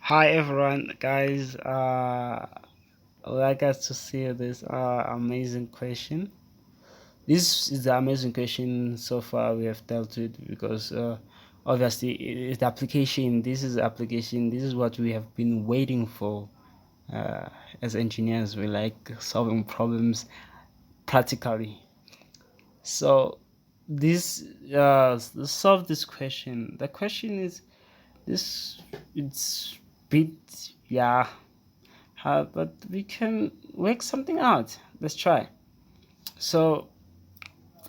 Hi everyone, guys. I would like us to see this amazing question. This is the amazing question so far we have dealt with because obviously it's the application. This is the application. This is what we have been waiting for. Uh, as engineers, we like solving problems practically. So this solve this question. The question is this. It's bit yeah. But we can work something out. Let's try. So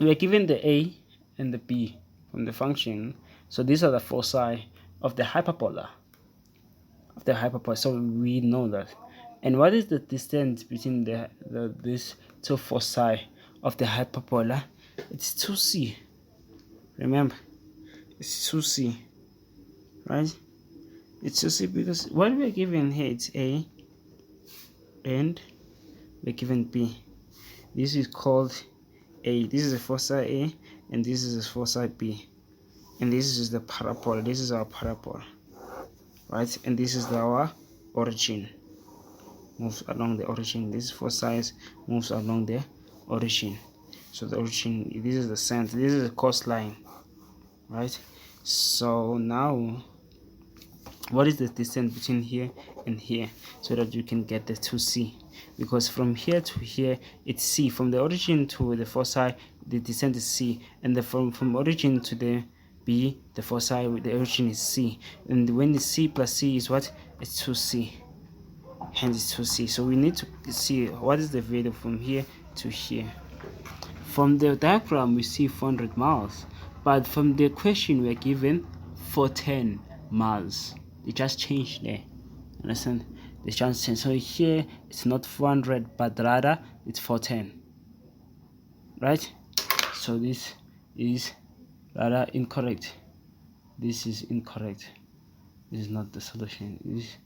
we are given the a and the b from the function. So these are the foci of the hyperbola. So we know that. And what is the distance between these two foci of the hyperbola? It's 2c. Remember, it's 2c, right? It's 2c because what we're given here it's a and we're given b. This is called a. This is a foci A, and this is a foci B, and this is the parabola. This is our parabola, right? And this is our origin. Moves along the origin. This foci moves along the origin. So the origin. This is the center. This is the coastline, right? So now, what is the distance between here and here, so that you can get the 2c? Because from here to here it's c. From the origin to the foci the distance is c, and from origin to the b, the foci the origin is c, and when the c plus c is what? It's 2c, hence it's 2c. So we need to see what is the value from here to here. From the diagram we see 400 miles, but from the question we are given 410 miles. They just changed there. Understand? They just changed. So here it's not 400, but rather it's 410. Right? So this is rather incorrect. This is incorrect. This is not the solution. This is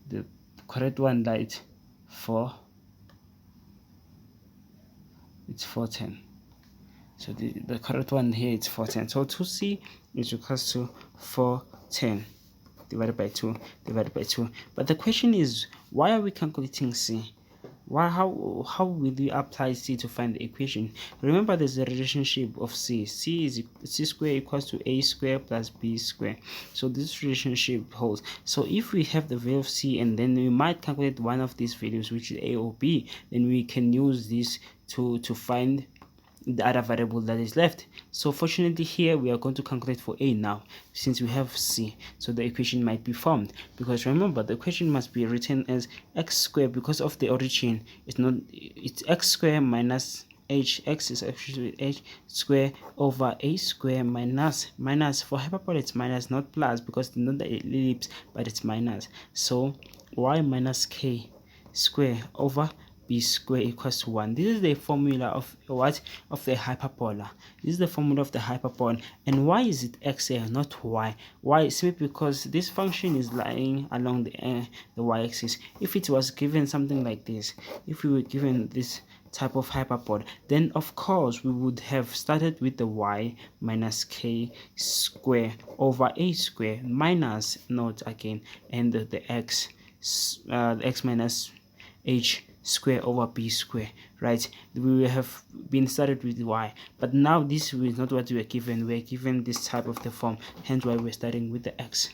the correct one. That it's 410. So the correct one here is 410. So 2c is equals to 410 divided by 2 divided by 2. But the question is, why are we calculating c? How will we apply c to find the equation? Remember, there's a relationship of c. C square equals to a square plus b square. So this relationship holds. So if we have the value of c, and then we might calculate one of these values, which is a or b, then we can use this to find the other variable that is left. So fortunately here we are going to calculate for a now, since we have c. So the equation might be formed, because remember the equation must be written as x squared, because of the origin it's x squared minus h. X is actually h square over a square minus for hyperbola it's minus, not plus, because it's not the ellipse but it's minus. So y minus k square over b square equals to 1. This is the formula of what? Of the hyperbola. This is the formula of the hyperbola. And why is it x here, not y? Why? Simply because this function is lying along the y-axis. If it was given something like this, if we were given this type of hyperbola, then of course we would have started with the y minus k square over a square minus not again, and the x minus h square over b square, right? We will have been started with y, but now this is not what we are given. We are given this type of the form, hence why we're starting with the x.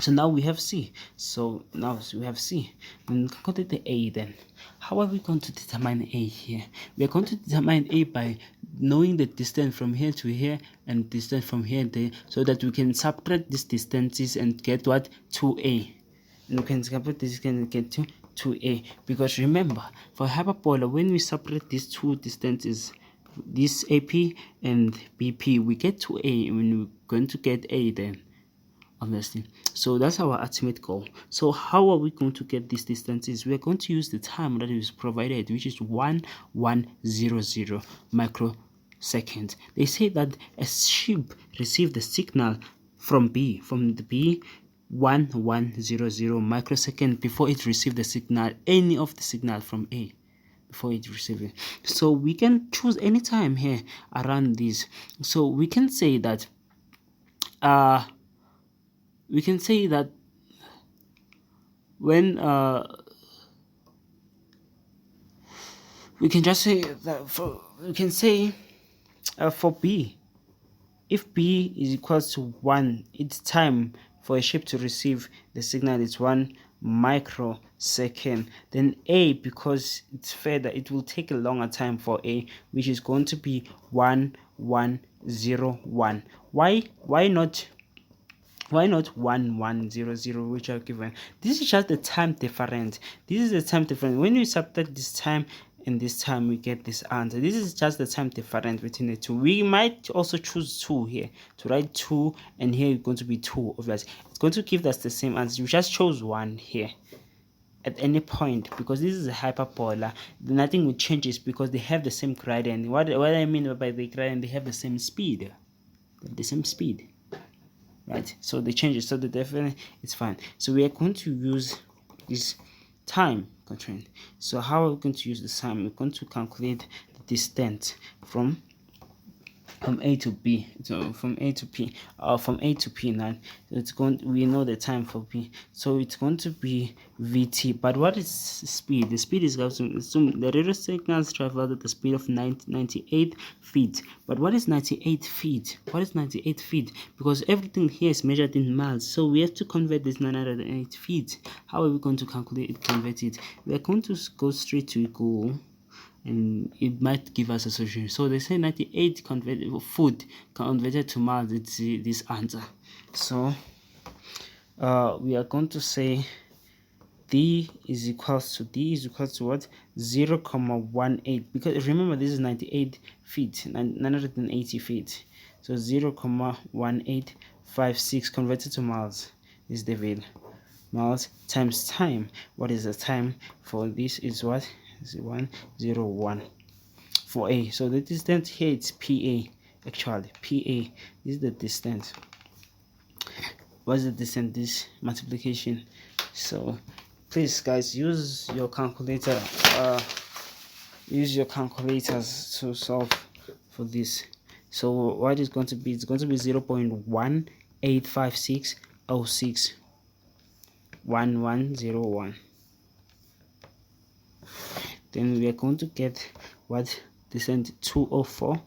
So now we have c. So now we have c. Then calculate the a. Then how are we going to determine a here? We are going to determine a by knowing the distance from here to here and distance from here to there, so that we can subtract these distances and get what? 2a. And we can subtract this and get to 2a, because remember, for hyperbola, when we separate these two distances, this AP and BP, we get 2a, when we're going to get a then, obviously. So that's our ultimate goal. So how are we going to get these distances? We're going to use the time that is provided, which is 1100 microseconds. They say that a ship received the signal from the B 1100 microsecond before it received the signal, any of the signal from A, before it received it. So we can choose any time here around this. So we can say that when we can just say that for B, if B is equals to 1, it's time for a ship to receive the signal is 1 microsecond. Then A, because it's further, it will take a longer time for A, which is going to be 1101. Why not 1100, which are given? This is just the time difference. This is the time difference. When you subtract this time and this time, we get this answer. This is just the time difference between the two. We might also choose 2 here to write 2, and here it's going to be 2. Obviously, it's going to give us the same answer. We just chose 1 here at any point because this is a hyperbola. Nothing will change is because they have the same gradient. What I mean by the gradient, they have the same speed. Right, so they change it, so the definitely it's fine. So we are going to use this time constraint. So how are we going to use the time? We're going to calculate the distance from A to B, so from A to P, from A to P now. It's going, we know the time for P, so it's going to be VT. But what is speed? The speed is going to assume the radio signals travel at the speed of 98 feet. But what is 98 feet? What is 98 feet? Because everything here is measured in miles, so we have to convert this 908 feet. How are we going to calculate it, convert it? We are going to go straight to equal, and it might give us a solution. So they say 98 foot converted to miles, it's this answer. So we are going to say D is equals to what? 0,18, because remember this is 98 feet, 980 feet. So 0,1856 converted to miles is the value. Miles times time. What is the time for this? Is what? 101 for A. So the distance here it's PA. Actually, PA is the distance. What's the distance? This multiplication. So please, guys, use your calculator. Use your calculators to solve for this. So what is going to be? It's going to be 0.185606 1101. Then we are going to get what? Distance 204,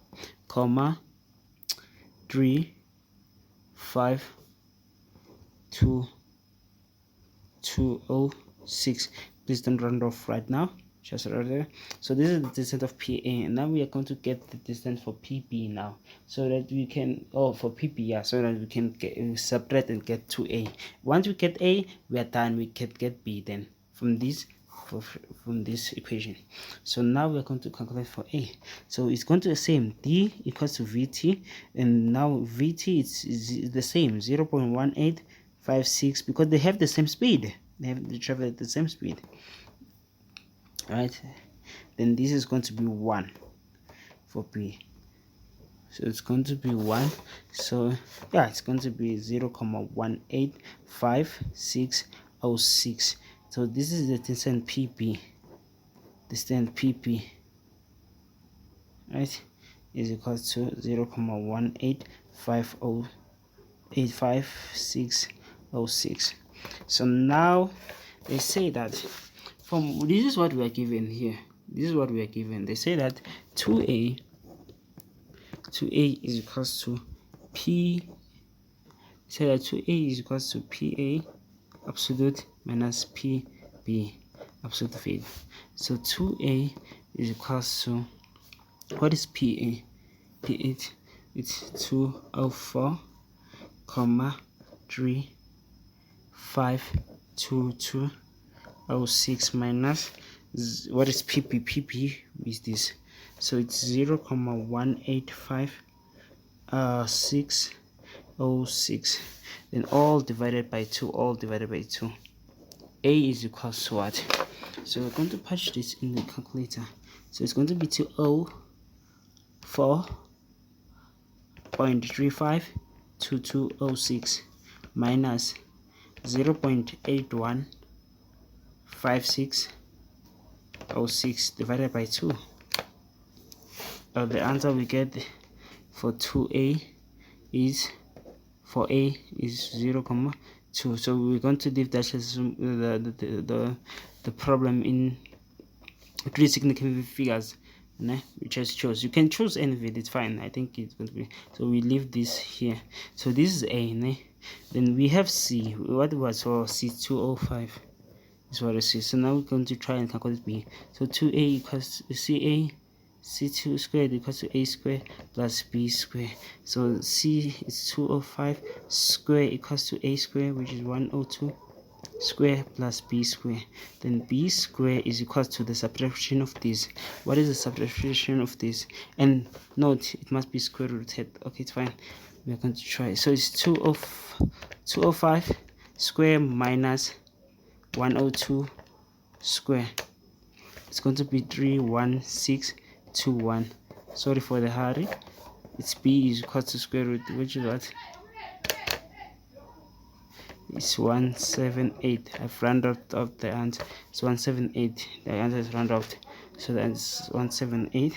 35206. Please don't run off right now. Just right there. So this is the distance of PA, and now we are going to get the distance for PB now, so that we can for PB, yeah, so that we can subtract and get to A. Once we get A, we are done. We can get B then from this equation. So now we're going to calculate for A. So it's going to be the same, D equals to VT, and now VT is the same, 0.1856, because they have the same speed. They travel at the same speed, right? Then this is going to be 1 for B. So it's going to be 1. So yeah, it's going to be 0.185606. So this is the distance PP. Distance PP, right, is equal to 0.185606. So now they say that from this is what we are given here. This is what we are given. They say that 2A is equals to P. Say that 2A is equals to PA absolute minus PB absolute value. So 2A is equals to, what is PA? P8, it's 204, 35206 minus, what is PP? PP is this. So it's 0.185606. Then all divided by 2, A is equals to what? So we're going to patch this in the calculator. So it's going to be 204.352206 minus 0.815606 divided by 2. The answer we get for 2A is, for A is 0, 2. So we're going to leave that as the problem in 3 significant figures, we just chose. You can choose any value, it's fine. I think it's going to be, so we leave this here. So this is A, then we have C. What was for C? 205 is what I see. So now we're going to try and calculate B. So 2A equals to CA, C2 squared equals to A squared plus B squared. So C is 205 squared equals to A squared, which is 102 square plus B square. Then B square is equal to the subtraction of this. What is the subtraction of this? And note, it must be square rooted. Okay, it's fine. We're going to try. So it's 205 square minus 102 square. It's going to be 31621. Sorry for the hurry. It's B is equal to square root, which is what? It's 178. I've rounded up the answer. It's 178. The answer is rounded up, so that's 178.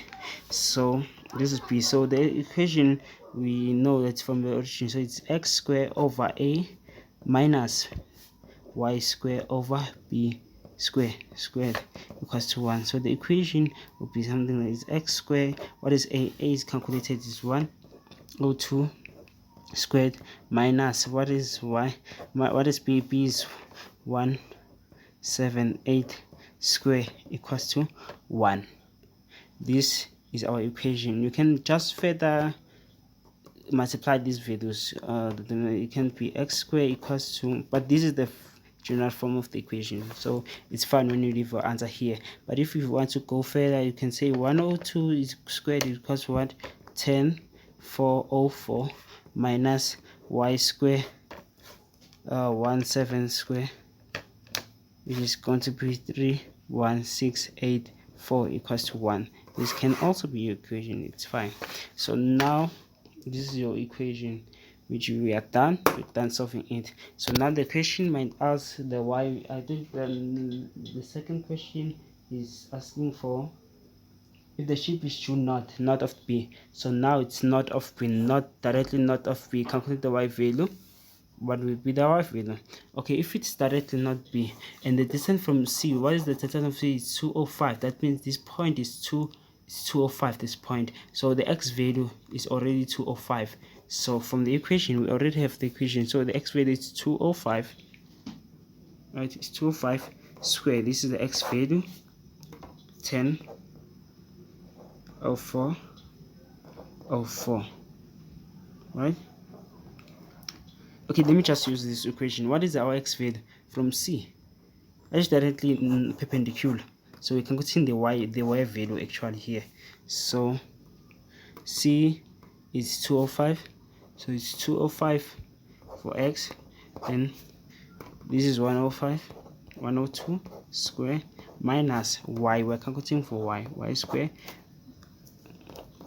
So this is B. So the equation, we know that from the origin, so it's x squared over A minus y squared over B squared equals to 1. So the equation would be something like this: x squared, what is A? A is calculated is 102 squared minus what is y, what is B? B is 178 square equals to 1. This is our equation. You can just further multiply these values. It can be x squared equals to, but this is the general form of the equation, so it's fine when you leave your answer here. But if you want to go further, you can say 102 is squared equals to what? 10404 minus y square 17 square, which is going to be 31684 equals to 1. This can also be your equation, it's fine. So now this is your equation, which we are done. We're done solving it. So now the question might ask the y. I think the second question is asking for if the shape is true not of B. So now it's not of B, not directly not of B. Calculate the y value. What will be the y value? Okay, if it's directly not B and the distance from C, what is the distance of C? Is 205. That means this point is 205, this point. So the x value is already 205. So from the equation, we already have the equation. So the x value is 205, right? It's 205 squared. This is the x value, 100404, right? Okay, let me just use this equation. What is our x value from C? That's directly perpendicular, so we can put in the y value actually here. So C is 205, so it's 205 for x, then this is 102 square minus y. We're calculating for y square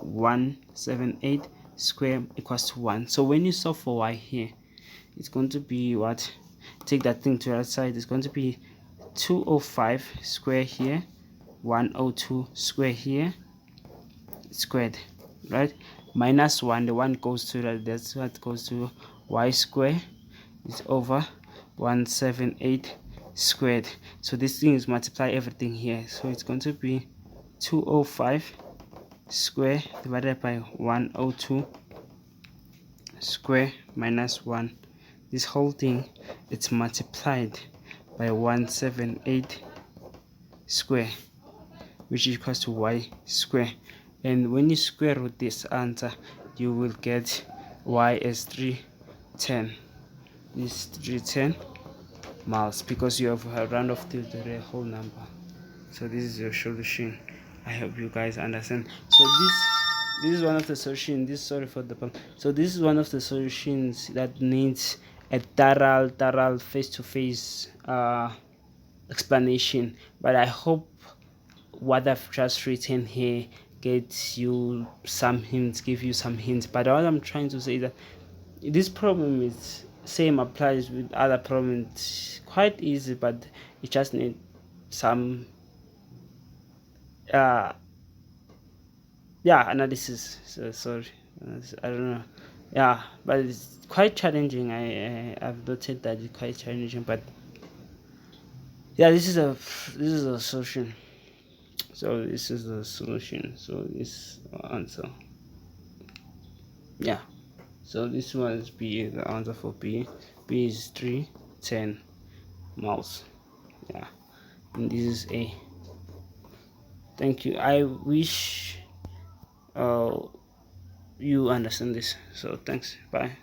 178 square equals to 1. So when you solve for y here, it's going to be what? Take that thing to the other side. It's going to be 205 square here, 102 square here, squared, right? Minus 1, the 1 goes to that, that's what goes to y square is over 178 squared. So this thing is multiply everything here, so it's going to be 205 square divided by 102 square minus 1. This whole thing, it's multiplied by 178 square, which equals to y square. And when you square root this answer, you will get y as 310. This 310 miles, because you have round off to the whole number. So this is your solution. I hope you guys understand. So this is one of the solutions. Sorry for the problem. So this is one of the solutions that needs a thorough face-to-face explanation. But I hope what I've just written here gets you some hints, give you some hints. But all I'm trying to say is that this problem is same applies with other problems. It's quite easy, but it just needs some analysis. So sorry, I don't know. Yeah, but it's quite challenging. I've noted that it's quite challenging, but yeah, this is a solution. So this is the solution. So this answer. Yeah. So this one is B. The answer for B. B is 310 miles. Yeah. And this is A. Thank you. I wish you understand this. So thanks. Bye.